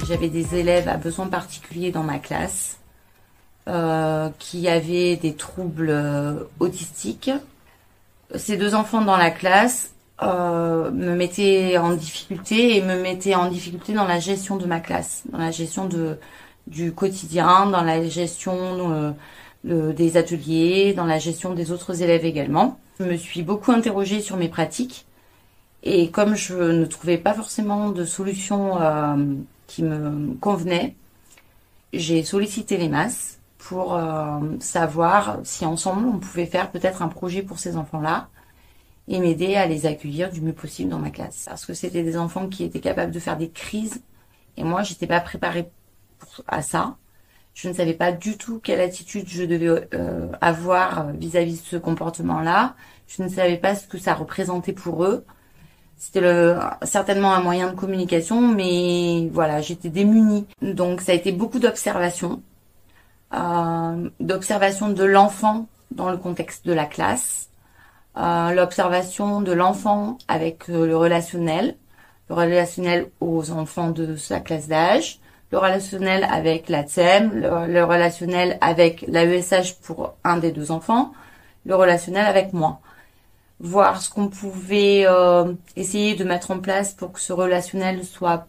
j'avais des élèves à besoins particuliers dans ma classe qui avaient des troubles autistiques. Ces deux enfants dans la classe me mettaient en difficulté et me mettaient en difficulté dans la gestion de ma classe, dans la gestion du quotidien, dans la gestion des ateliers, dans la gestion des autres élèves également. Je me suis beaucoup interrogée sur mes pratiques et comme je ne trouvais pas forcément de solution qui me convenait, j'ai sollicité les masses pour savoir si ensemble on pouvait faire peut-être un projet pour ces enfants-là et m'aider à les accueillir du mieux possible dans ma classe. Parce que c'était des enfants qui étaient capables de faire des crises et moi j'étais pas préparée à ça. Je ne savais pas du tout quelle attitude je devais avoir vis-à-vis de ce comportement-là. Je ne savais pas ce que ça représentait pour eux. C'était certainement un moyen de communication, mais voilà, j'étais démunie. Donc ça a été beaucoup d'observation de l'enfant dans le contexte de la classe, l'observation de l'enfant avec le relationnel aux enfants de sa classe d'âge, le relationnel avec la TSEM, le relationnel avec l'AESH pour un des deux enfants, le relationnel avec moi. Voir ce qu'on pouvait essayer de mettre en place pour que ce relationnel soit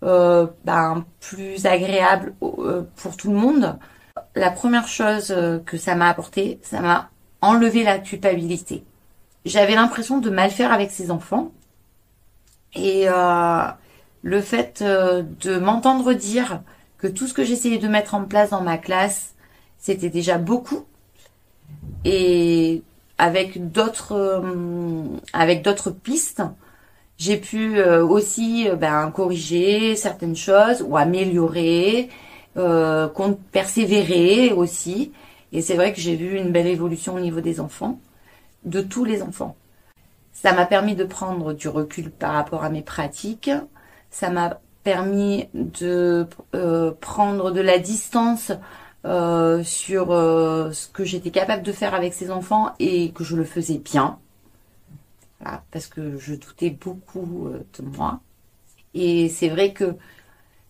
plus agréable pour tout le monde. La première chose que ça m'a apporté, ça m'a enlevé la culpabilité. J'avais l'impression de mal faire avec ces enfants et le fait de m'entendre dire que tout ce que j'essayais de mettre en place dans ma classe, c'était déjà beaucoup et avec d'autres pistes, j'ai pu aussi corriger certaines choses ou améliorer, persévérer aussi. Et c'est vrai que j'ai vu une belle évolution au niveau des enfants, de tous les enfants. Ça m'a permis de prendre du recul par rapport à mes pratiques. Ça m'a permis de prendre de la distance sur ce que j'étais capable de faire avec ces enfants et que je le faisais bien. Voilà, parce que je doutais beaucoup de moi. Et c'est vrai que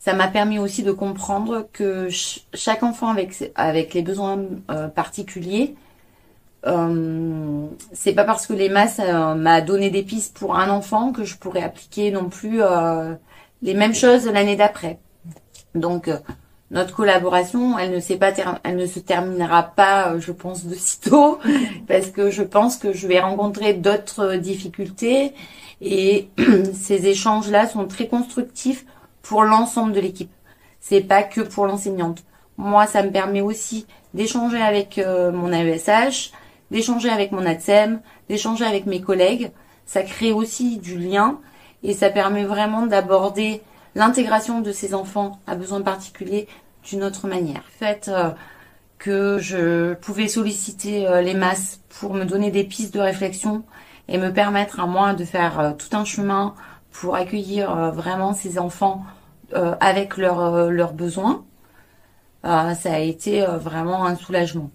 ça m'a permis aussi de comprendre que chaque enfant avec les besoins particuliers, c'est pas parce que les masses m'a donné des pistes pour un enfant que je pourrais appliquer non plus les mêmes choses l'année d'après. Donc notre collaboration, elle ne se terminera pas, je pense, de sitôt, parce que je pense que je vais rencontrer d'autres difficultés et ces échanges-là sont très constructifs pour l'ensemble de l'équipe. C'est pas que pour l'enseignante. Moi, ça me permet aussi d'échanger avec mon AESH, d'échanger avec mon ATSEM, d'échanger avec mes collègues. Ça crée aussi du lien et ça permet vraiment d'aborder l'intégration de ces enfants à besoins particuliers d'une autre manière. Le fait que je pouvais solliciter les masses pour me donner des pistes de réflexion et me permettre à moi de faire tout un chemin pour accueillir vraiment ces enfants avec leurs besoins, ça a été vraiment un soulagement.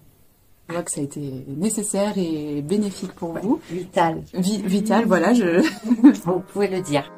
Je vois que ça a été nécessaire et bénéfique pour vous. Vital. Vital, voilà, Vous pouvez le dire.